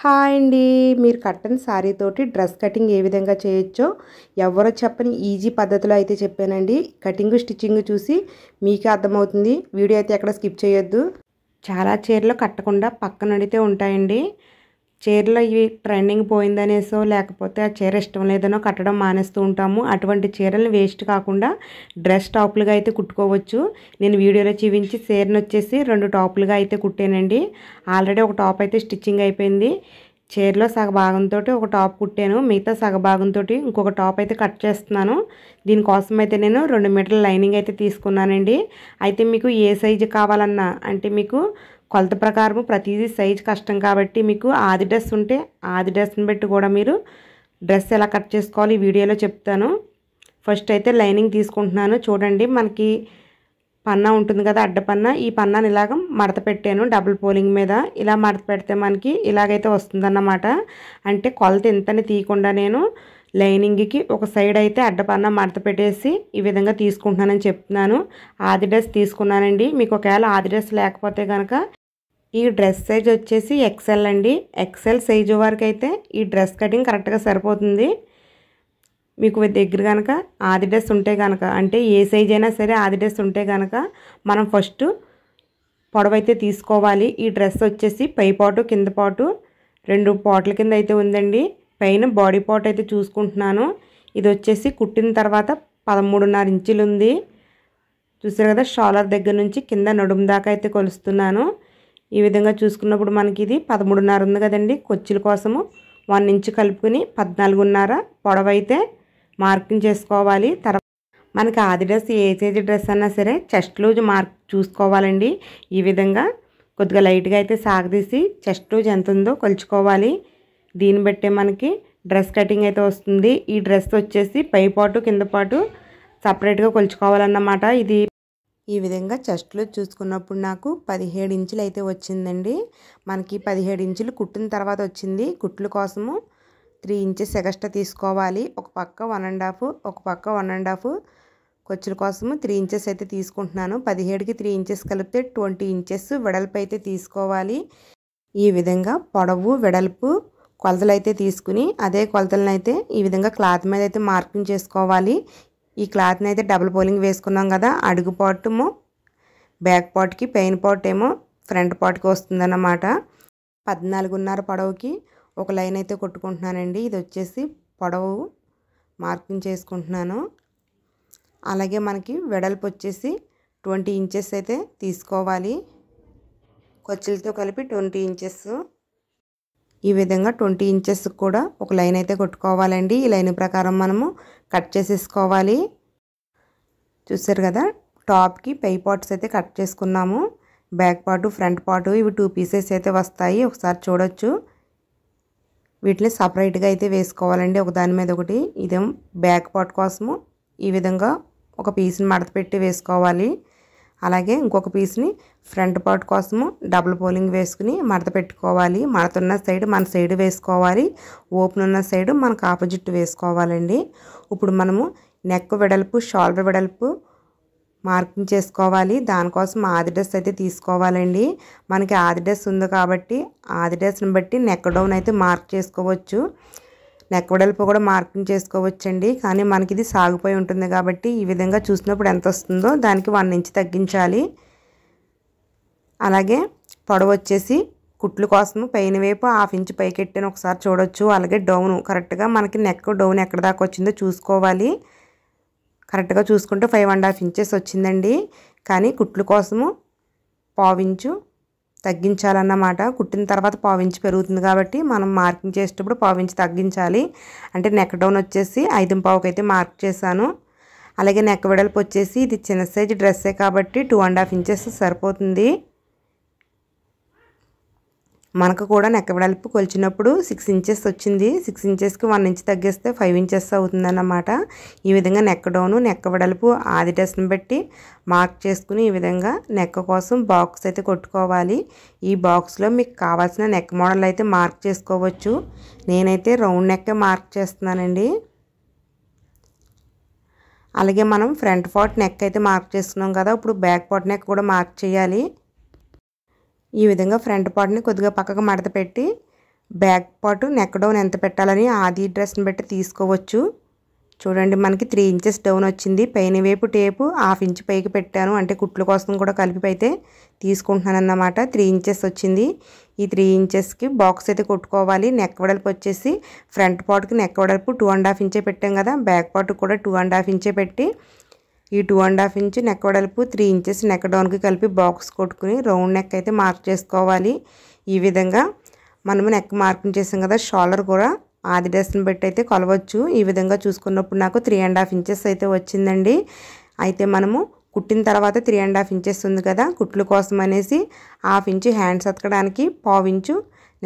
Hi అండి. మీరు కట్టని శారీ తోటి డ్రెస్ కటింగ్ ఏ విధంగా చేయొచ్చో ఎవరో చెప్పని ఈజీ పద్ధతిలో అయితే చెప్పానండి. కటింగ్ స్టిచ్చింగ్ చూసి మీకే అర్థమవుతుంది. వీడియో అయితే ఎక్కడ స్కిప్ చేయొద్దు. చాలా చీరలు కట్టకుండా పక్కన అడిగితే ఉంటాయండి. చీరలో ఇవి ట్రెండింగ్ పోయిందనేసో లేకపోతే ఆ చీర ఇష్టం లేదనో కట్టడం మానేస్తూ ఉంటాము. అటువంటి చీరలను వేస్ట్ కాకుండా డ్రెస్ టాపులుగా అయితే కుట్టుకోవచ్చు. నేను వీడియోలో చూపించి చీరను వచ్చేసి 2 టాపులుగా అయితే కుట్టానండి. ఆల్రెడీ ఒక టాప్ అయితే స్టిచ్చింగ్ అయిపోయింది. చీరలో సగ భాగంతో ఒక టాప్ కుట్టాను. మిగతా సగ భాగంతో ఇంకొక టాప్ అయితే కట్ చేస్తున్నాను. దీనికోసం అయితే నేను 2 మీటర్ల లైనింగ్ అయితే తీసుకున్నానండి. అయితే మీకు ఏ సైజు కావాలన్నా అంటే మీకు కొలత ప్రకారం ప్రతిదీ సైజు కష్టం కాబట్టి మీకు ఆది డ్రెస్ ఉంటే ఆది డ్రెస్ని బట్టి కూడా మీరు డ్రెస్ ఎలా కట్ చేసుకోవాలి ఈ వీడియోలో చెప్తాను. ఫస్ట్ అయితే లైనింగ్ తీసుకుంటున్నాను. చూడండి, మనకి పన్నా ఉంటుంది కదా, అడ్డ పన్నా. ఈ పన్నాను ఇలాగ మడత పెట్టాను డబుల్ పోలింగ్ మీద. ఇలా మడత పెడితే మనకి ఇలాగైతే వస్తుందన్నమాట. అంటే కొలత ఇంతని తీయకుండా నేను లైనింగ్కి ఒక సైడ్ అయితే అడ్డపన్నా మడత పెట్టేసి ఈ విధంగా తీసుకుంటున్నానని చెప్తున్నాను. ఆది డ్రెస్ తీసుకున్నానండి. మీకు ఒకవేళ ఆది డ్రెస్ లేకపోతే కనుక ఈ డ్రెస్ సైజ్ వచ్చేసి ఎక్సెల్ అండి. ఎక్సెల్ సైజు వరకు అయితే ఈ డ్రెస్ కటింగ్ కరెక్ట్గా సరిపోతుంది. మీకు దగ్గర కనుక ఆది డ్రెస్ ఉంటే కనుక అంటే ఏ సైజ్ అయినా సరే ఆది డ్రెస్ ఉంటే కనుక మనం ఫస్ట్ పొడవైతే తీసుకోవాలి. ఈ డ్రెస్ వచ్చేసి పై పాటు కింద పాటు 2 పాట్ల కింద అయితే ఉందండి. పైన బాడీ పార్ట్ అయితే చూసుకుంటున్నాను. ఇది వచ్చేసి కుట్టిన తర్వాత 13.5 ఇంచులు ఉంది. చూసారు కదా, షోలర్ దగ్గర నుంచి కింద నడుము దాకా అయితే కొలుస్తున్నాను. ఈ విధంగా చూసుకున్నప్పుడు మనకి ఇది 13.5 ఉంది కదండి. కొచ్చుల కోసము 1 ఇంచు కలుపుకొని 14.5 పొడవైతే మార్కింగ్ చేసుకోవాలి. తర్వాత మనకి ఆది డ్రెస్ ఏ సైజ్ డ్రెస్ అన్నా సరే చెస్ట్ లూజ్ మార్క్ చూసుకోవాలండి. ఈ విధంగా కొద్దిగా లైట్గా అయితే సాగదీసి చెస్ట్ లూజ్ ఎంత ఉందో కొలుచుకోవాలి. దీన్ని బట్టే మనకి డ్రెస్ కటింగ్ అయితే వస్తుంది. ఈ డ్రెస్ వచ్చేసి పై పాటు కింద పాటు సపరేట్గా కొలుచుకోవాలన్నమాట. ఇది ఈ విధంగా చెస్ట్లో చూసుకున్నప్పుడు నాకు 17 ఇంచులు అయితే వచ్చిందండి. మనకి 17 ఇంచులు కుట్టిన తర్వాత వచ్చింది. కుట్ల కోసము 3 ఇంచెస్ ఎక్స్ట్రా తీసుకోవాలి. ఒక పక్క 1.5 ఒక పక్క 1.5 కొచ్చుల కోసము 3 ఇంచెస్ అయితే తీసుకుంటున్నాను. 17కి 3 ఇంచెస్ కలిపితే 20 ఇంచెస్ వెడల్పు అయితే తీసుకోవాలి. ఈ విధంగా పొడవు వెడల్పు కొలతలు అయితే తీసుకుని అదే కొలతలను అయితే ఈ విధంగా క్లాత్ మీద అయితే మార్కింగ్ చేసుకోవాలి. ఈ క్లాత్ని అయితే డబుల్ పోలింగ్ వేసుకున్నాం కదా, అడుగు పార్టేమో బ్యాక్ పార్ట్కి, పైన పార్ట్ ఏమో ఫ్రంట్ పార్ట్కి వస్తుందన్నమాట. 14.5 పొడవుకి ఒక లైన్ అయితే కొట్టుకుంటున్నానండి. ఇది వచ్చేసి పొడవు మార్కింగ్ చేసుకుంటున్నాను. అలాగే మనకి వెడల్పు వచ్చేసి 20 ఇంచెస్ అయితే తీసుకోవాలి. కొచ్చులతో కలిపి 20 ఇంచెస్. ఈ విధంగా 20 ఇంచెస్ కూడా ఒక లైన్ అయితే కొట్టుకోవాలండి. ఈ లైన్ ప్రకారం మనము కట్ చేసేసుకోవాలి. చూసారు కదా, టాప్కి పై పార్ట్స్ అయితే కట్ చేసుకున్నాము. బ్యాక్ పార్ట్ ఫ్రంట్ పార్ట్ ఇవి 2 పీసెస్ అయితే వస్తాయి. ఒకసారి చూడొచ్చు. వీటిని సపరేట్గా అయితే వేసుకోవాలండి, ఒక దాని మీద ఒకటి. ఇదేం బ్యాక్ పార్ట్ కోసము ఈ విధంగా ఒక పీస్ని మడత పెట్టి వేసుకోవాలి. అలాగే ఇంకొక పీస్ని ఫ్రంట్ పార్ట్ కోసము డబుల్ పోలింగ్ వేసుకుని మడత పెట్టుకోవాలి. మడతున్న సైడ్ మన సైడ్ వేసుకోవాలి, ఓపెన్ ఉన్న సైడ్ మనకు ఆపోజిట్ వేసుకోవాలండి. ఇప్పుడు మనము నెక్ వెడల్పు షోల్డర్ వెడల్పు మార్కింగ్ చేసుకోవాలి. దానికోసం ఆది డ్రెస్ అయితే తీసుకోవాలండి. మనకి ఆది డ్రెస్ ఉంది కాబట్టి ఆది డ్రెస్ని బట్టి నెక్ డౌన్ అయితే మార్క్ చేసుకోవచ్చు. నెక్ వెడల్పు కూడా మార్కింగ్ చేసుకోవచ్చండి. కానీ మనకి ఇది సాగిపోయి ఉంటుంది కాబట్టి ఈ విధంగా చూసినప్పుడు ఎంత వస్తుందో దానికి 1 ఇంచ్ తగ్గించాలి. అలాగే పొడవు వచ్చేసి కుట్లు కోసం పైన వైపు 1/2 ఇంచ్ పైకెట్టాను, ఒకసారి చూడొచ్చు. అలాగే డౌన్ కరెక్ట్గా మనకి నెక్ డౌన్ ఎక్కడ దాకా వచ్చిందో చూసుకోవాలి. కరెక్ట్గా చూసుకుంటే 5.5 ఇంచెస్ వచ్చిందండి. కానీ కుట్లు కోసము 1/2 ఇంచు తగ్గించాలన్నమాట. కుట్టిన తర్వాత 1/2 ఇంచ్ పెరుగుతుంది కాబట్టి మనం మార్కింగ్ చేసేటప్పుడు 1/2 ఇంచ్ తగ్గించాలి. అంటే నెక్ డౌన్ వచ్చేసి 5.5కి అయితే మార్క్ చేశాను. అలాగే నెక్ వెడల్పు వచ్చేసి ఇది చిన్న సైజ్ డ్రెస్సే కాబట్టి 2.5 ఇంచెస్ సరిపోతుంది. మనకు కూడా నెక్ వెడల్పు కొలిచినప్పుడు 6 ఇంచెస్ వచ్చింది. 6 ఇంచెస్కి 1 ఇంచ్ తగ్గిస్తే 5 ఇంచెస్ అవుతుందన్నమాట. ఈ విధంగా నెక్ డౌను నెక్ వెడల్పు ఆది డ్రెస్ని బట్టి మార్క్ చేసుకుని ఈ విధంగా నెక్ కోసం బాక్స్ అయితే కొట్టుకోవాలి. ఈ బాక్స్లో మీకు కావాల్సిన నెక్ మోడల్ అయితే మార్క్ చేసుకోవచ్చు. నేనైతే రౌండ్ నెక్ మార్క్ చేస్తున్నానండి. అలాగే మనం ఫ్రంట్ పార్ట్ నెక్ అయితే మార్క్ చేసుకున్నాం కదా, ఇప్పుడు బ్యాక్ పార్ట్ నెక్ కూడా మార్క్ చేయాలి. ఈ విధంగా ఫ్రంట్ పార్ట్ని కొద్దిగా పక్కకు మడత పెట్టి బ్యాక్ పార్ట్ నెక్ డౌన్ ఎంత పెట్టాలని ఆది డ్రెస్ని బట్టి తీసుకోవచ్చు. చూడండి మనకి 3 ఇంచెస్ డౌన్ వచ్చింది. పైన వైపు టేపు 1/2 ఇంచ్ పైకి పెట్టాను, అంటే కుట్లు కోసం కూడా కలిపి అయితే తీసుకుంటున్నాను అన్నమాట. 3 ఇంచెస్ వచ్చింది. ఈ 3 ఇంచెస్కి బాక్స్ అయితే కొట్టుకోవాలి. నెక్ వెడల్పు వచ్చేసి ఫ్రంట్ పార్ట్కి నెక్ వెడల్పు 2.5 ఇంచే పెట్టాం కదా, బ్యాక్ పార్ట్ కూడా 2.5 ఇంచే పెట్టి ఈ 2.5 ఇంచ్ నెక్ వెడల్పు 3 ఇంచెస్ నెక్ డౌన్కి కలిపి బాక్స్ కొట్టుకుని రౌండ్ నెక్ అయితే మార్క్ చేసుకోవాలి. ఈ విధంగా మనము నెక్ మార్కింగ్ చేసాం కదా, షోల్డర్ కూడా ఆది డ్రెస్ని బట్టి అయితే కొలవచ్చు. ఈ విధంగా చూసుకున్నప్పుడు నాకు 3.5 ఇంచెస్ అయితే వచ్చిందండి. అయితే మనము కుట్టిన తర్వాత 3.5 ఇంచెస్ ఉంది కదా, కుట్లు కోసం అనేసి 1/2 ఇంచు హ్యాండ్స్ అతకడానికి, 1/4 ఇంచు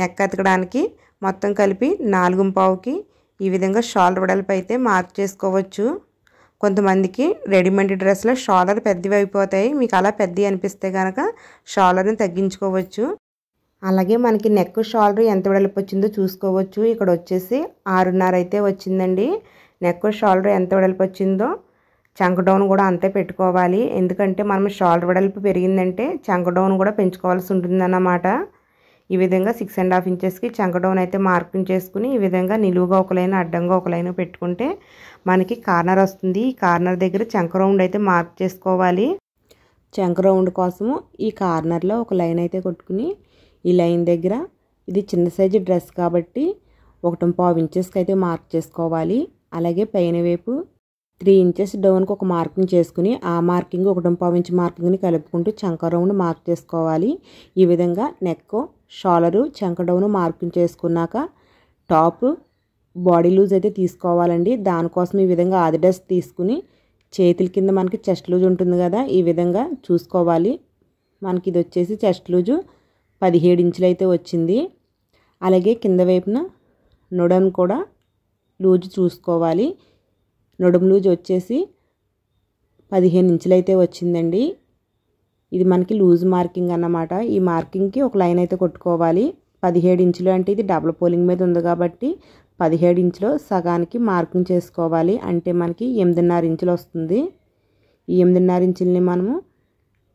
నెక్ అతకడానికి, మొత్తం కలిపి 4.5కి ఈ విధంగా షోల్డర్ వెడల్పు అయితే మార్క్ చేసుకోవచ్చు. కొంతమందికి రెడీమేడ్ డ్రెస్లో షోల్డర్ పెద్దవి అయిపోతాయి. మీకు అలా పెద్దవి అనిపిస్తే కనుక షోల్డర్ని తగ్గించుకోవచ్చు. అలాగే మనకి నెక్ షోల్డర్ ఎంత వెడల్పు వచ్చిందో చూసుకోవచ్చు. ఇక్కడ వచ్చేసి 6.5 అయితే వచ్చిందండి. నెక్ షోల్డర్ ఎంత వెడల్పు వచ్చిందో చంక డౌన్ కూడా అంతే పెట్టుకోవాలి. ఎందుకంటే మనం షోల్డర్ వెడల్పు పెరిగిందంటే చంక డౌన్ కూడా పెంచుకోవాల్సి ఉంటుందన్నమాట. ఈ విధంగా 6.5 ఇంచెస్కి చంక డౌన్ అయితే మార్కింగ్ చేసుకుని ఈ విధంగా నిలువుగా ఒక లైన్, అడ్డంగా ఒక లైన్ పెట్టుకుంటే మనకి కార్నర్ వస్తుంది. ఈ కార్నర్ దగ్గర చంక రౌండ్ అయితే మార్క్ చేసుకోవాలి. చంక రౌండ్ కోసము ఈ కార్నర్లో ఒక లైన్ అయితే కొట్టుకుని ఈ లైన్ దగ్గర ఇది చిన్న సైజు డ్రెస్ కాబట్టి 1.5 ఇంచెస్కి అయితే మార్క్ చేసుకోవాలి. అలాగే పైన వైపు 3 ఇంచెస్ డౌన్కి ఒక మార్కింగ్ చేసుకుని ఆ మార్కింగ్ 1.5 ఇంచ్ మార్కింగ్ని కలుపుకుంటూ చంక రౌండ్ మార్క్ చేసుకోవాలి. ఈ విధంగా నెక్, షోల్డరు, చంక డౌన్ మార్కింగ్ చేసుకున్నాక టాప్ బాడీ లూజ్ అయితే తీసుకోవాలండి. దానికోసం ఈ విధంగా ఆది డ్రెస్ తీసుకుని చేతుల కింద మనకి చెస్ట్ లూజ్ ఉంటుంది కదా, ఈ విధంగా చూసుకోవాలి. మనకి ఇది వచ్చేసి చెస్ట్ లూజు 17 ఇంచులు అయితే వచ్చింది. అలాగే కింద వైపున నొడను కూడా లూజ్ చూసుకోవాలి. నడుము లూజ్ వచ్చేసి 15 ఇంచులు అయితే వచ్చిందండి. ఇది మనకి లూజ్ మార్కింగ్ అన్నమాట. ఈ మార్కింగ్కి ఒక లైన్ అయితే కొట్టుకోవాలి. 17 ఇంచులు అంటే ఇది డబుల్ పోలింగ్ మీద ఉంది కాబట్టి 17 ఇంచులో సగానికి మార్కింగ్ చేసుకోవాలి. అంటే మనకి 8.5 ఇంచులు వస్తుంది. ఈ 8.5 ఇంచులని మనము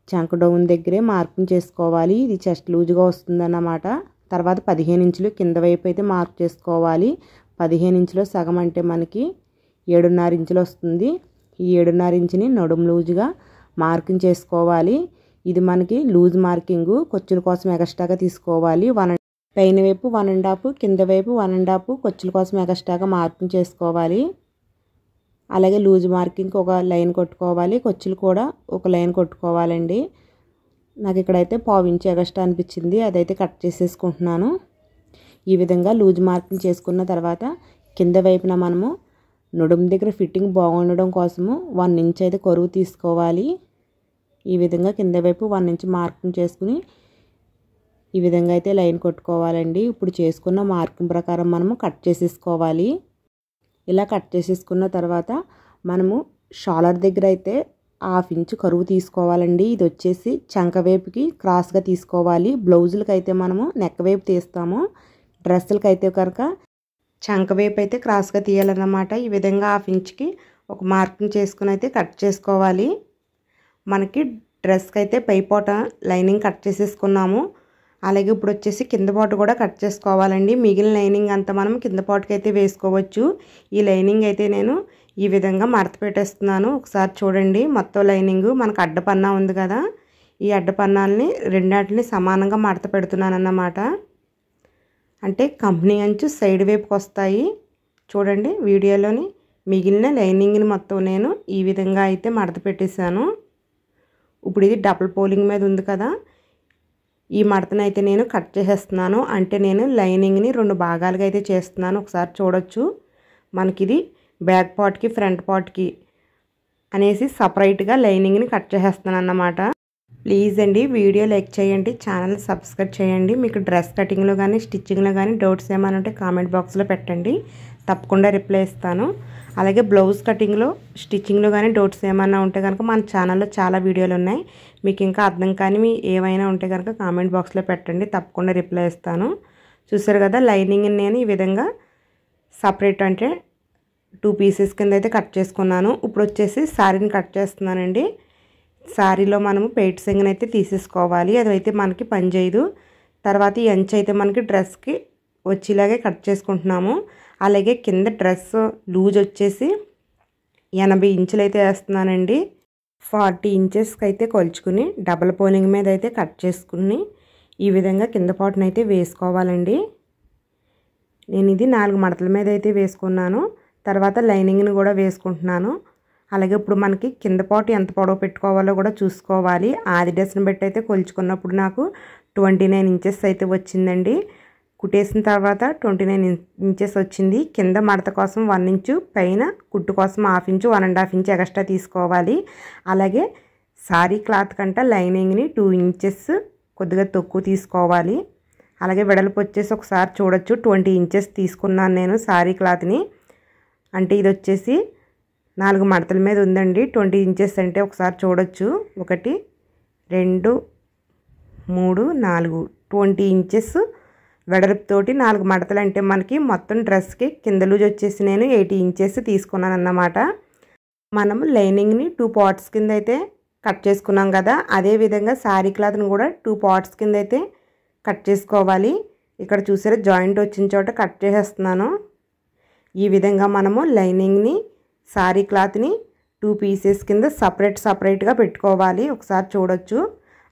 చంక డౌన్ దగ్గరే మార్కింగ్ చేసుకోవాలి. ఇది చెస్ట్ లూజ్గా వస్తుందన్నమాట. తర్వాత 15 ఇంచులు కింద వైపు అయితే మార్క్ చేసుకోవాలి. 15 ఇంచులో సగం అంటే మనకి 7.5 ఇంచులు వస్తుంది. ఈ 7.5 ఇంచుని నడుము లూజ్గా మార్కింగ్ చేసుకోవాలి. ఇది మనకి లూజ్ మార్కింగ్, కొచ్చుల కోసం ఎక్స్ట్రాగా తీసుకోవాలి. పైన వైపు 1.5, కింద వైపు 1.5 కొచ్చుల కోసం ఎక్స్ట్రాగా మార్కింగ్ చేసుకోవాలి. అలాగే లూజ్ మార్కింగ్కి ఒక లైన్ కొట్టుకోవాలి, కొచ్చులు కూడా ఒక లైన్ కొట్టుకోవాలండి. నాకు ఇక్కడైతే 1/4 ఇంచ్ ఎక్స్ట్రా అనిపించింది, అదైతే కట్ చేసేసుకుంటున్నాను. ఈ విధంగా లూజ్ మార్కింగ్ చేసుకున్న తర్వాత కింద వైపున మనము నడుము దగ్గర ఫిట్టింగ్ బాగుండడం కోసము 1 ఇంచ్ అయితే కొరువు తీసుకోవాలి. ఈ విధంగా కింద వైపు 1 ఇంచ్ మార్కింగ్ చేసుకుని ఈ విధంగా అయితే లైన్ కొట్టుకోవాలండి. ఇప్పుడు చేసుకున్న మార్కింగ్ ప్రకారం మనము కట్ చేసేసుకోవాలి. ఇలా కట్ చేసేసుకున్న తర్వాత మనము షోల్డర్ దగ్గర అయితే 1/2 ఇంచ్ కరువు తీసుకోవాలండి. ఇది వచ్చేసి చంక వైపుకి క్రాస్గా తీసుకోవాలి. బ్లౌజులకి అయితే మనము నెక్ వైపు తీస్తాము, డ్రెస్సులకి అయితే కనుక చంక వైపు అయితే క్రాస్గా తీయాలన్నమాట. ఈ విధంగా 1/2 ఇంచ్కి ఒక మార్కింగ్ చేసుకుని అయితే కట్ చేసుకోవాలి. మనకి డ్రెస్కి అయితే పైపోట లైనింగ్ కట్ చేసేసుకున్నాము. అలాగే ఇప్పుడు వచ్చేసి కింద పాటు కూడా కట్ చేసుకోవాలండి. మిగిలిన లైనింగ్ అంతా మనం కింద పాటుకి అయితే వేసుకోవచ్చు. ఈ లైనింగ్ అయితే నేను ఈ విధంగా మడత పెట్టేస్తున్నాను. ఒకసారి చూడండి, మొత్తం లైనింగ్ మనకు అడ్డపన్నా ఉంది కదా, ఈ అడ్డపన్నాలని రెండాటిని సమానంగా మడత పెడుతున్నాను అన్నమాట. అంటే కంపెనీ అంచు సైడ్ వైపుకి వస్తాయి. చూడండి వీడియోలోని మిగిలిన లైనింగ్ని మొత్తం నేను ఈ విధంగా అయితే మడత పెట్టేశాను. ఇప్పుడు ఇది డబుల్ పోలింగ్ మీద ఉంది కదా, ఈ మడతను అయితే నేను కట్ చేసేస్తున్నాను. అంటే నేను లైనింగ్ని 2 భాగాలుగా అయితే చేస్తున్నాను. ఒకసారి చూడొచ్చు, మనకి ఇది బ్యాక్ పార్ట్కి ఫ్రంట్ పార్ట్కి అనేసి సపరేట్గా లైనింగ్ని కట్ చేసేస్తున్నాను అన్నమాట. ప్లీజ్ అండి వీడియో లైక్ చేయండి, ఛానల్ సబ్స్క్రైబ్ చేయండి. మీకు డ్రెస్ కటింగ్లో కానీ స్టిచ్చింగ్లో కానీ డౌట్స్ ఏమైనా ఉంటే కామెంట్ బాక్స్లో పెట్టండి, తప్పకుండా రిప్లై ఇస్తాను. అలాగే బ్లౌజ్ కటింగ్లో స్టిచ్చింగ్లో కానీ డౌట్స్ ఏమైనా ఉంటే కనుక మన ఛానల్లో చాలా వీడియోలు ఉన్నాయి. మీకు ఇంకా అర్థం కానీ ఏమైనా ఉంటే కనుక కామెంట్ బాక్స్లో పెట్టండి, తప్పకుండా రిప్లై ఇస్తాను. చూసారు కదా, లైనింగ్ని నేను ఈ విధంగా సపరేట్ అంటే 2 పీసెస్ కింద అయితే కట్ చేసుకున్నాను. ఇప్పుడు వచ్చేసి శారీని కట్ చేస్తున్నానండి. శారీలో మనము పెయిట్ సెంగన్ అయితే తీసేసుకోవాలి, అదైతే మనకి పని చేయదు. తర్వాత ఈ అంచు అయితే మనకి డ్రెస్కి వచ్చేలాగే కట్ చేసుకుంటున్నాము. అలాగే కింద డ్రెస్ లూజ్ వచ్చేసి 80 ఇంచులు అయితే వేస్తున్నానండి. 40 ఇంచెస్కి అయితే కొలుచుకుని డబల్ పోలింగ్ మీద అయితే కట్ చేసుకుని ఈ విధంగా కింద పాటును అయితే వేసుకోవాలండి. నేను ఇది 4 మడతల మీద అయితే వేసుకున్నాను. తర్వాత లైనింగ్ని కూడా వేసుకుంటున్నాను. అలాగే ఇప్పుడు మనకి కింద పాటు ఎంత పొడవు పెట్టుకోవాలో కూడా చూసుకోవాలి. ఆది డ్రెస్ని బట్టి అయితే కొలుచుకున్నప్పుడు నాకు 29 ఇంచెస్ అయితే వచ్చిందండి. కుట్టేసిన తర్వాత 29 ఇంచెస్ వచ్చింది. కింద మడత కోసం 1 ఇంచు, పైన కుట్టు కోసం 1/2 ఇంచు 1.5 ఇంచు ఎక్స్ట్రా తీసుకోవాలి. అలాగే సారీ క్లాత్ కంటే లైనింగ్ని 2 ఇంచెస్ కొద్దిగా తక్కువ తీసుకోవాలి. అలాగే వెడల్పు వచ్చేసి ఒకసారి చూడొచ్చు 20 ఇంచెస్ తీసుకున్నాను నేను సారీ క్లాత్ని. అంటే ఇది వచ్చేసి 4 మడతల మీద ఉందండి. 20 ఇంచెస్ అంటే ఒకసారి చూడొచ్చు. 1 2 3 4 20 ఇంచెస్ వెడల్పుతోటి 4 మడతలు అంటే మనకి మొత్తం డ్రెస్కి కింద లూజ్ వచ్చేసి నేను 80 ఇంచెస్ తీసుకున్నాను అన్నమాట. మనం లైనింగ్ని 2 పార్ట్స్ కింద అయితే కట్ చేసుకున్నాం కదా, అదేవిధంగా శారీ క్లాత్ని కూడా 2 పార్ట్స్ కింద అయితే కట్ చేసుకోవాలి. ఇక్కడ చూసారా జాయింట్ వచ్చిన చోట కట్ చేసేస్తున్నాను. ఈ విధంగా మనము లైనింగ్ని శారీ క్లాత్ని 2 పీసెస్ కింద సపరేట్గా పెట్టుకోవాలి. ఒకసారి చూడొచ్చు.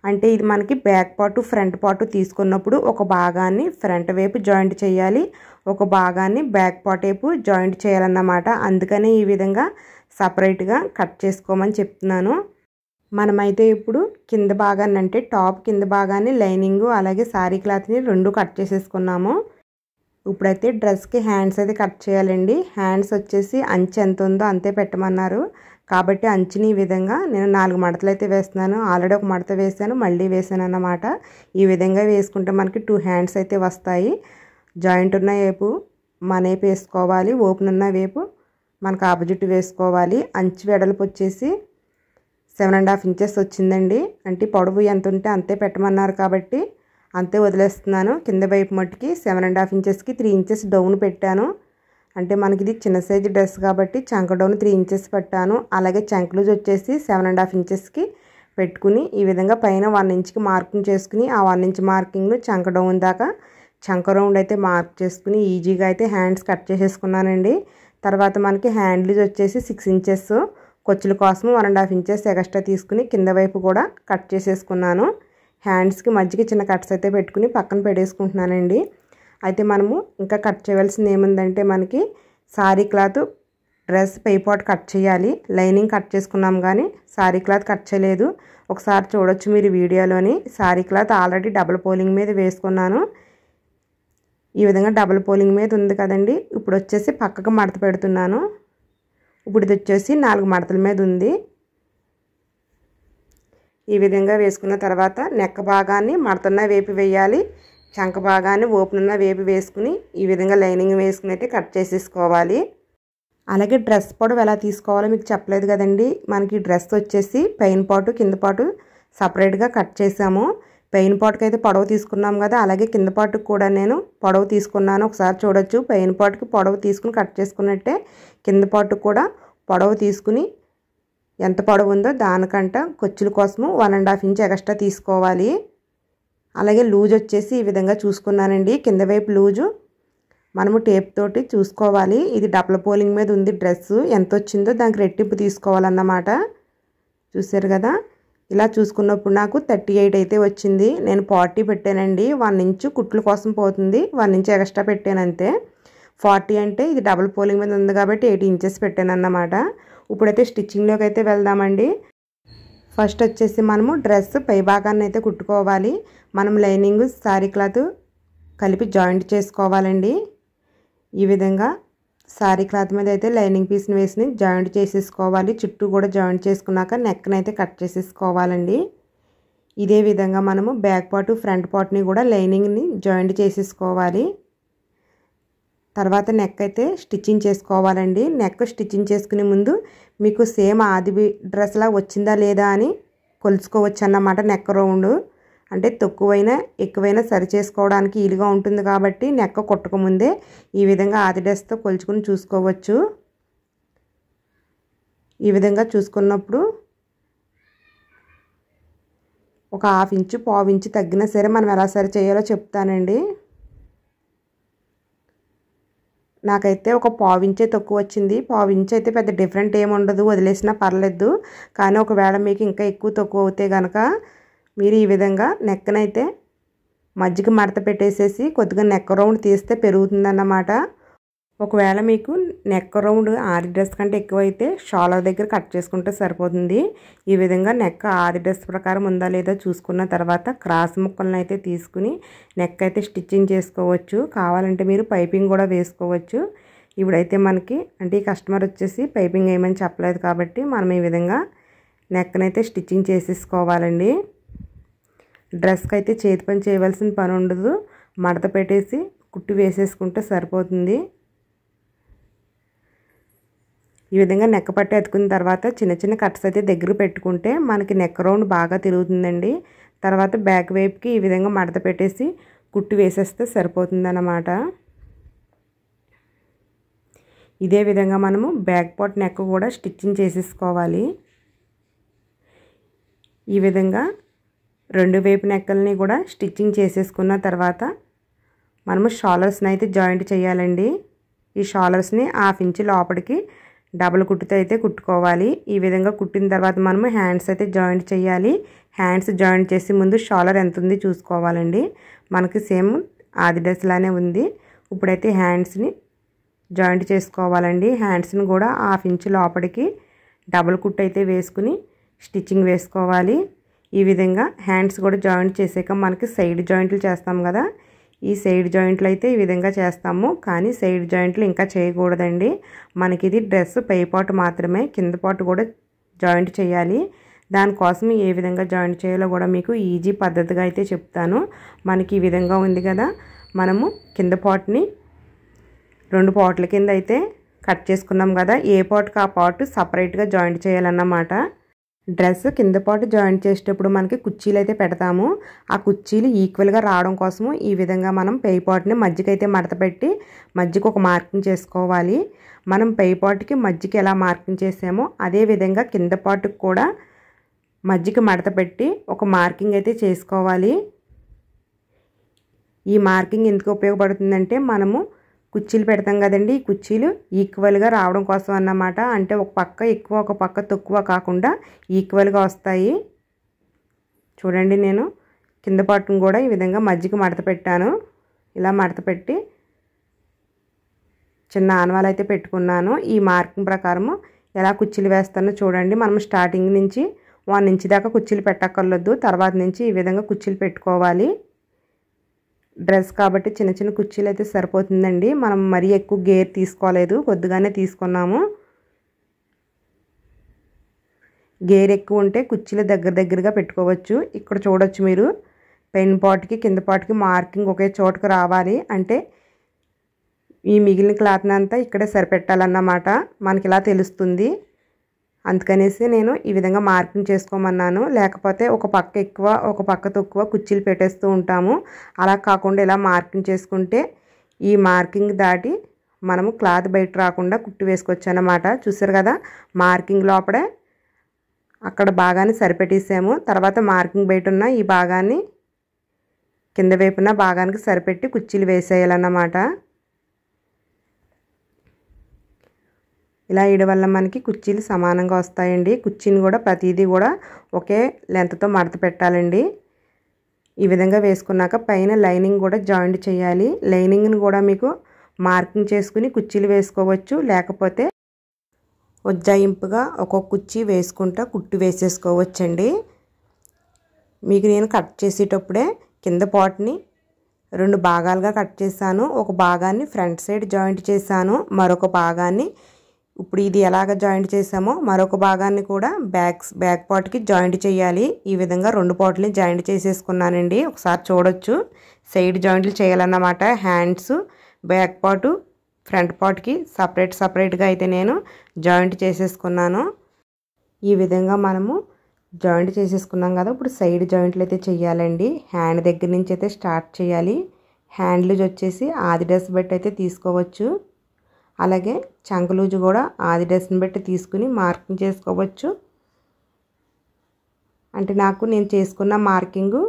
అంటే ఇది మనకి బ్యాక్ పార్ట్ ఫ్రంట్ పార్ట్ తీసుకున్నప్పుడు ఒక భాగాన్ని ఫ్రంట్ వైపు జాయింట్ చేయాలి, ఒక భాగాన్ని బ్యాక్ పార్ట్ వైపు జాయింట్ చేయాలన్నమాట. అందుకని ఈ విధంగా సపరేట్గా కట్ చేసుకోమని చెప్తున్నాను. మనమైతే ఇప్పుడు కింద భాగాన్ని అంటే టాప్ కింద భాగాన్ని లైనింగ్ అలాగే శారీ క్లాత్ని 2 కట్ చేసేసుకున్నాము. ఇప్పుడైతే డ్రెస్కి హ్యాండ్స్ అయితే కట్ చేయాలండి. హ్యాండ్స్ వచ్చేసి అంచు ఎంత ఉందో అంతే పెట్టమన్నారు. కాబట్టి అంచుని ఈ విధంగా నేను 4 మడతలు అయితే వేస్తున్నాను. ఆల్రెడీ ఒక మడత వేసాను, మళ్ళీ వేసాను అన్నమాట. ఈ విధంగా వేసుకుంటే మనకి 2 హ్యాండ్స్ అయితే వస్తాయి. జాయింట్ ఉన్న వైపు మన వైపు వేసుకోవాలి, ఓపెన్ ఉన్న వైపు మనకు ఆపోజిట్ వేసుకోవాలి. అంచు వెడల్పు వచ్చేసి 7.5 ఇంచెస్ వచ్చిందండి. అంటే పొడవు ఎంత ఉంటే అంతే పెట్టమన్నారు కాబట్టి అంతే వదిలేస్తున్నాను. కింద వైపు మట్టుకి 7.5 ఇంచెస్కి 3 ఇంచెస్ డౌన్ పెట్టాను. అంటే మనకి ఇది చిన్న సైజు డ్రెస్ కాబట్టి చంక డౌన్ 3 ఇంచెస్ పెట్టాను. అలాగే చంక లూజ్ వచ్చేసి 7.5 ఇంచెస్కి పెట్టుకుని ఈ విధంగా పైన 1 ఇంచ్కి మార్కింగ్ చేసుకుని ఆ 1 ఇంచ్ మార్కింగ్ను చంక డౌన్ దాకా చంక రౌండ్ అయితే మార్క్ చేసుకుని ఈజీగా అయితే హ్యాండ్స్ కట్ చేసేసుకున్నానండి. తర్వాత మనకి హ్యాండ్ లూజ్ వచ్చేసి 6 ఇంచెస్, కొచ్చుల కోసం 1.5 ఇంచెస్ ఎక్స్ట్రా తీసుకుని కింద వైపు కూడా కట్ చేసేసుకున్నాను. హ్యాండ్స్కి మధ్యకి చిన్న కట్స్ అయితే పెట్టుకుని పక్కన పెట్టేసుకుంటున్నానండి. అయితే మనము ఇంకా కట్ చేయవలసింది ఏముందంటే మనకి సారీ క్లాత్ డ్రెస్ పైపాట్ కట్ చేయాలి. లైనింగ్ కట్ చేసుకున్నాం కానీ సారీ క్లాత్ కట్ చేయలేదు. ఒకసారి చూడొచ్చు మీరు వీడియోలోని. సారీ క్లాత్ ఆల్రెడీ డబుల్ పోలింగ్ మీద వేసుకున్నాను. ఈ విధంగా డబుల్ పోలింగ్ మీద ఉంది కదండి. ఇప్పుడు వచ్చేసి పక్కకు మడత పెడుతున్నాను. ఇప్పుడు ఇది వచ్చేసి 4 మడతల మీద ఉంది. ఈ విధంగా వేసుకున్న తర్వాత నెక్ భాగాన్ని మడతన్న వేపు వేయాలి, చంక భాగాన్ని ఓపెన్ ఉన్న వేపు వేసుకుని ఈ విధంగా లైనింగ్ వేసుకుని అయితే కట్ చేసేసుకోవాలి. అలాగే డ్రెస్ పొడవు ఎలా తీసుకోవాలో మీకు చెప్పలేదు కదండి. మనకి డ్రెస్ వచ్చేసి పైన పాటు కింద పాటు సపరేట్గా కట్ చేసాము. పైన పాటుకి అయితే పొడవు తీసుకున్నాం కదా, అలాగే కింద పాటుకు కూడా నేను పొడవు తీసుకున్నాను. ఒకసారి చూడొచ్చు. పైన పాటుకి పొడవు తీసుకుని కట్ చేసుకున్నట్టే కింద పాటుకు కూడా పొడవు తీసుకుని ఎంత పొడవు ఉందో దానికంట ఖర్చుల కోసము 1.5 ఇంచ్ ఎక్స్ట్రా తీసుకోవాలి. అలాగే లూజ్ వచ్చేసి ఈ విధంగా చూసుకున్నానండి. కింద వైపు లూజు మనము టేప్ తోటి చూసుకోవాలి. ఇది డబుల్ పోలింగ్ మీద ఉంది డ్రెస్, ఎంత వచ్చిందో దానికి రెట్టింపు తీసుకోవాలన్నమాట. చూసారు కదా, ఇలా చూసుకున్నప్పుడు నాకు 38 అయితే వచ్చింది. నేను 40 పెట్టానండి. 1 ఇంచు కుట్ల కోసం పోతుంది, 1 ఇంచ్ ఎక్స్ట్రా పెట్టాను అంతే. 40 అంటే ఇది డబుల్ పోలింగ్ మీద ఉంది కాబట్టి 80 ఇంచెస్ పెట్టాను అన్నమాట. ఇప్పుడైతే స్టిచ్చింగ్లోకి అయితే వెళ్దామండి. ఫస్ట్ వచ్చేసి మనము డ్రెస్ పై భాగాన్ని అయితే కుట్టుకోవాలి. మనం లైనింగ్ సారీ క్లాత్ కలిపి జాయింట్ చేసుకోవాలండి. ఈ విధంగా సారీ క్లాత్ మీద అయితే లైనింగ్ పీస్ని వేసి జాయింట్ చేసేసుకోవాలి. చుట్టూ కూడా జాయింట్ చేసుకున్నాక నెక్ని అయితే కట్ చేసేసుకోవాలండి. ఇదే విధంగా మనము బ్యాక్ పార్ట్ ఫ్రంట్ పార్ట్ని కూడా లైనింగ్ని జాయింట్ చేసేసుకోవాలి. తర్వాత నెక్ అయితే స్టిచ్చింగ్ చేసుకోవాలండి. నెక్ స్టిచ్చింగ్ చేసుకునే ముందు మీకు సేమ్ ఆది డ్రెస్లా వచ్చిందా లేదా అని కొలుచుకోవచ్చు అన్నమాట. నెక్ రౌండ్ అంటే తక్కువైనా ఎక్కువైనా సరి చేసుకోవడానికి వీలుగా ఉంటుంది కాబట్టి నెక్ కుట్టకముందే ఈ విధంగా ఆది డ్రెస్తో కొలుచుకుని చూసుకోవచ్చు. ఈ విధంగా చూసుకున్నప్పుడు ఒక 1/2 ఇంచు 1/4 ఇంచు తగ్గినా సరే మనం ఎలా సరి చేయాలో చెప్తానండి. నాకైతే ఒక పావించే తక్కువ వచ్చింది. పావించి అయితే పెద్ద డిఫరెంట్ ఏమి ఉండదు, వదిలేసినా పర్లేదు. కానీ ఒకవేళ మీకు ఇంకా ఎక్కువ తక్కువ అవుతే కనుక మీరు ఈ విధంగా నెక్కనైతే మధ్యకి మడత పెట్టేసేసి కొద్దిగా నెక్ రౌండ్ తీస్తే పెరుగుతుందన్నమాట. ఒకవేళ మీకు నెక్ రౌండ్ ఆది డ్రెస్ కంటే ఎక్కువైతే షోల్డర్ దగ్గర కట్ చేసుకుంటే సరిపోతుంది. ఈ విధంగా నెక్ ఆది డ్రెస్ ప్రకారం ఉందా లేదా చూసుకున్న తర్వాత క్రాస్ ముక్కలను అయితే తీసుకుని నెక్ అయితే స్టిచ్చింగ్ చేసుకోవచ్చు. కావాలంటే మీరు పైపింగ్ కూడా వేసుకోవచ్చు. ఇప్పుడైతే మనకి అంటే ఈ కస్టమర్ వచ్చేసి పైపింగ్ వేయమని చెప్పలేదు కాబట్టి మనం ఈ విధంగా నెక్నైతే స్టిచ్చింగ్ చేసేసుకోవాలండి. డ్రెస్కి అయితే చేతి పని చేయవలసిన పని ఉండదు. మడత పెట్టేసి కుట్టు వేసేసుకుంటే సరిపోతుంది. ఈ విధంగా నెక్ పట్టి అతుకున్న తర్వాత చిన్న చిన్న కట్స్ అయితే దగ్గర పెట్టుకుంటే మనకి నెక్ రౌండ్ బాగా తిరుగుతుందండి. తర్వాత బ్యాక్ వైపుకి ఈ విధంగా మడత పెట్టేసి కుట్టు వేసేస్తే సరిపోతుందన్నమాట. ఇదే విధంగా మనము బ్యాక్ పార్ట్ నెక్ కూడా స్టిచ్చింగ్ చేసేసుకోవాలి. ఈ విధంగా రెండు వైపు నెక్కల్ని కూడా స్టిచ్చింగ్ చేసేసుకున్న తర్వాత మనము షోల్డర్స్ని అయితే జాయింట్ చేయాలండి. ఈ షోల్డర్స్ని 1/2 ఇంచ్ లోపలికి డబుల్ కుట్టుతో అయితే కుట్టుకోవాలి. ఈ విధంగా కుట్టిన తర్వాత మనము హ్యాండ్స్ అయితే జాయింట్ చేయాలి. హ్యాండ్స్ జాయింట్ చేసి ముందు షోల్డర్ ఎంత ఉంది చూసుకోవాలండి. మనకి సేమ్ ఆది డ్రెస్ లానే ఉంది. ఇప్పుడైతే హ్యాండ్స్ని జాయింట్ చేసుకోవాలండి. హ్యాండ్స్ని కూడా 1/2 ఇంచ్ లోపలికి డబుల్ కుట్టు అయితే వేసుకుని స్టిచ్చింగ్ వేసుకోవాలి. ఈ విధంగా హ్యాండ్స్ కూడా జాయింట్ చేసాక మనకి సైడ్ జాయింట్లు చేస్తాం కదా, ఈ సైడ్ జాయింట్లు అయితే ఈ విధంగా చేస్తాము. కానీ సైడ్ జాయింట్లు ఇంకా చేయకూడదండి. మనకి ఇది డ్రెస్ పై పార్ట్ మాత్రమే, కింద పార్ట్ కూడా జాయింట్ చేయాలి. దానికోసం ఏ విధంగా జాయింట్ చేయాలో కూడా మీకు ఈజీ పద్ధతిగా అయితే చెప్తాను. మనకి ఈ విధంగా ఉంది కదా, మనము కింద పార్ట్ని 2 పార్ట్ల కింద అయితే కట్ చేసుకున్నాం కదా, ఏ పార్ట్కి ఆ పార్ట్ సపరేట్గా జాయింట్ చేయాలన్నమాట. డ్రెస్ కింద పార్ట్ జాయింట్ చేసేటప్పుడు మనకి కుర్చీలు అయితే పెడతాము. ఆ కుర్చీలు ఈక్వల్గా రావడం కోసము ఈ విధంగా మనం పై పార్ట్ని మధ్యకైతే మడత పెట్టి మధ్యకి ఒక మార్కింగ్ చేసుకోవాలి. మనం పై పార్ట్కి మధ్యకి ఎలా మార్కింగ్ చేసామో అదే విధంగా కింద పార్ట్కి కూడా మధ్యకి మడత పెట్టి ఒక మార్కింగ్ అయితే చేసుకోవాలి. ఈ మార్కింగ్ ఎందుకు ఉపయోగపడుతుందంటే మనము కుర్చీలు పెడతాం కదండి, ఈ కుర్చీలు ఈక్వల్గా రావడం కోసం అన్నమాట. అంటే ఒక పక్క ఎక్కువ ఒక పక్క తక్కువ కాకుండా ఈక్వల్గా వస్తాయి. చూడండి, నేను కింద పార్ట్ని కూడా ఈ విధంగా మధ్యకి మడత పెట్టాను. ఇలా మడత పెట్టి చిన్న ఆనవాలు అయితే పెట్టుకున్నాను. ఈ మార్కింగ్ ప్రకారము ఎలా కుర్చీలు వేస్తానో చూడండి. మనం స్టార్టింగ్ నుంచి 1 ఇంచ్ దాకా కుర్చీలు పెట్టక్కర్లేదు. తర్వాత నుంచి ఈ విధంగా కుర్చీలు పెట్టుకోవాలి. డ్రెస్ కాబట్టి చిన్న చిన్న కుర్చీలు అయితే సరిపోతుందండి. మనం మరీ ఎక్కువ గేర్ తీసుకోలేదు, కొద్దిగానే తీసుకున్నాము. గేర్ ఎక్కువ ఉంటే కుర్చీలు దగ్గరగా పెట్టుకోవచ్చు. ఇక్కడ చూడొచ్చు మీరు, పెన్ పార్ట్కి కింద పార్ట్కి మార్కింగ్ ఒకే చోటుకు రావాలి. అంటే ఈ మిగిలిన క్లాత్ని అంతా ఇక్కడే సరిపెట్టాలన్నమాట. మనకి ఇలా తెలుస్తుంది. అందుకనేసి నేను ఈ విధంగా మార్కింగ్ చేసుకోమన్నాను. లేకపోతే ఒక పక్క ఎక్కువ ఒక పక్క తక్కువ కుర్చీలు పెట్టేస్తూ ఉంటాము. అలా కాకుండా ఇలా మార్కింగ్ చేసుకుంటే ఈ మార్కింగ్ దాటి మనము క్లాత్ బయట రాకుండా కుట్టు వేసుకోవచ్చు అన్నమాట. చూసారు కదా, మార్కింగ్ లోపలే అక్కడ భాగాన్ని సరిపెట్టేసాము. తర్వాత మార్కింగ్ బయట ఉన్న ఈ భాగాన్ని కింద వైపున భాగానికి సరిపెట్టి కుర్చీలు వేసేయాలన్నమాట. ఇలా వేయడం వల్ల మనకి కుర్చీలు సమానంగా వస్తాయండి. కుర్చీని కూడా ప్రతిదీ కూడా ఒకే లెంత్తో మడత పెట్టాలండి. ఈ విధంగా వేసుకున్నాక పైన లైనింగ్ కూడా జాయింట్ చేయాలి. లైనింగ్ని కూడా మీకు మార్కింగ్ చేసుకుని కుర్చీలు వేసుకోవచ్చు. లేకపోతే ఉజ్జాయింపుగా ఒక్కొక్క కుర్చీ వేసుకుంటా కుట్టు వేసేసుకోవచ్చండి. మీకు నేను కట్ చేసేటప్పుడే కింద పార్ట్ని 2 భాగాలుగా కట్ చేశాను. ఒక భాగాన్ని ఫ్రంట్ సైడ్ జాయింట్ చేశాను, మరొక భాగాన్ని ఇప్పుడు ఇది ఎలాగ జాయింట్ చేసామో మరొక భాగాన్ని కూడా బ్యాక్ పార్ట్కి జాయింట్ చేయాలి. ఈ విధంగా 2 పార్ట్లని జాయింట్ చేసేసుకున్నానండి. ఒకసారి చూడొచ్చు, సైడ్ జాయింట్లు చేయాలన్నమాట. హ్యాండ్స్ బ్యాక్ పార్ట్ ఫ్రంట్ పార్ట్కి సపరేట్గా అయితే నేను జాయింట్ చేసేసుకున్నాను. ఈ విధంగా మనము జాయింట్ చేసేసుకున్నాం కదా, ఇప్పుడు సైడ్ జాయింట్లు అయితే చేయాలండి. హ్యాండ్ దగ్గర నుంచి అయితే స్టార్ట్ చేయాలి. హ్యాండ్ లూజ్ వచ్చేసి ఆది డ్రెస్ బట్టి అయితే తీసుకోవచ్చు. అలాగే చంక లూజ్ కూడా ఆది డ్రెస్ని బట్టి తీసుకుని మార్కింగ్ చేసుకోవచ్చు. అంటే నేను చేసుకున్న మార్కింగు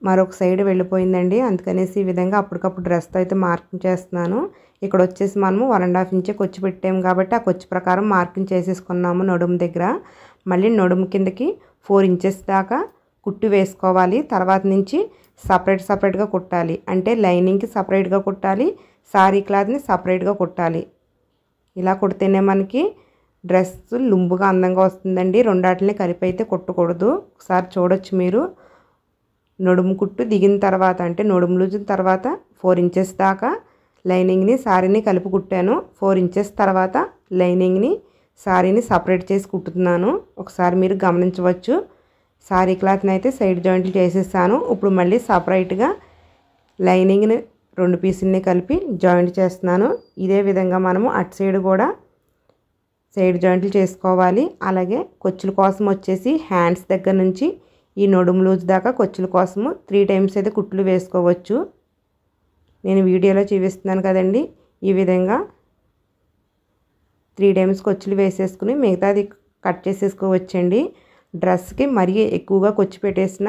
మరొక సైడ్ వెళ్ళిపోయిందండి. అందుకనేసి ఈ విధంగా అప్పటికప్పుడు డ్రెస్తో అయితే మార్కింగ్ చేస్తున్నాను. ఇక్కడ వచ్చేసి మనము 1.5 ఇంచే ఖర్చు పెట్టాము కాబట్టి ఆ ఖర్చు ప్రకారం మార్కింగ్ చేసేసుకున్నాము నడుము దగ్గర. మళ్ళీ నడుము కిందకి 4 ఇంచెస్ దాకా కుట్టు వేసుకోవాలి. తర్వాత నుంచి సపరేట్గా కుట్టాలి. అంటే లైనింగ్కి సపరేట్గా కుట్టాలి, సారీ క్లాత్ని సపరేట్గా కుట్టాలి. ఇలా కుడితేనే మనకి డ్రెస్ లుంబుగా అందంగా వస్తుందండి. రెండాటిని కలిపి అయితే కుట్టకూడదు. ఒకసారి చూడొచ్చు మీరు. నడుము కుట్టు దిగిన తర్వాత అంటే నడుము లూజు తర్వాత 4 ఇంచెస్ దాకా లైనింగ్ని సారీని కలిపి కుట్టాను. 4 ఇంచెస్ తర్వాత లైనింగ్ని సారీని సపరేట్ చేసి కుట్టుతున్నాను. ఒకసారి మీరు గమనించవచ్చు. సారీ క్లాత్ని అయితే సైడ్ జాయింట్లు చేసేసాను. ఇప్పుడు మళ్ళీ సపరేట్గా లైనింగ్ని 2 పీసుల్ని కలిపి జాయింట్ చేస్తున్నాను. ఇదే విధంగా మనము అటు సైడ్ కూడా సైడ్ జాయింట్లు చేసుకోవాలి. అలాగే కొచ్చుల కోసం వచ్చేసి హ్యాండ్స్ దగ్గర నుంచి ఈ నడుము లూజ్ దాకా కొచ్చుల కోసము 3 టైమ్స్ అయితే కుట్లు వేసుకోవచ్చు. నేను వీడియోలో చూపిస్తున్నాను కదండి. ఈ విధంగా 3 టైమ్స్ కొచ్చులు వేసేసుకుని మిగతాది కట్ చేసేసుకోవచ్చండి. డ్రెస్కి మరీ ఎక్కువగా కొచ్చి పెట్టేసిన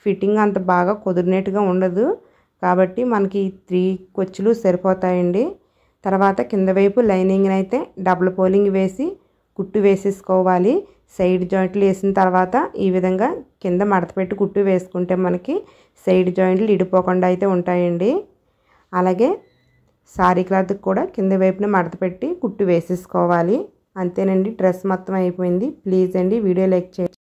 ఫిట్టింగ్ అంత బాగా కుదిరినట్టుగా ఉండదు. కాబట్టి మనకి 3 కొచ్చులు సరిపోతాయండి. తర్వాత కింద వైపు లైనింగ్ని అయితే డబుల్ పోలింగ్ వేసి కుట్టు వేసేసుకోవాలి. సైడ్ జాయింట్లు వేసిన తర్వాత ఈ విధంగా కింద మడత పెట్టి కుట్టు వేసుకుంటే మనకి సైడ్ జాయింట్లు ఇడిపోకుండా అయితే ఉంటాయండి. అలాగే సారీ క్లాత్కి కూడా కింద వైపున మడత పెట్టి కుట్టు వేసేసుకోవాలి. అంతేనండి, డ్రెస్ మొత్తం అయిపోయింది. ప్లీజ్ అండి వీడియో లైక్ చేయండి.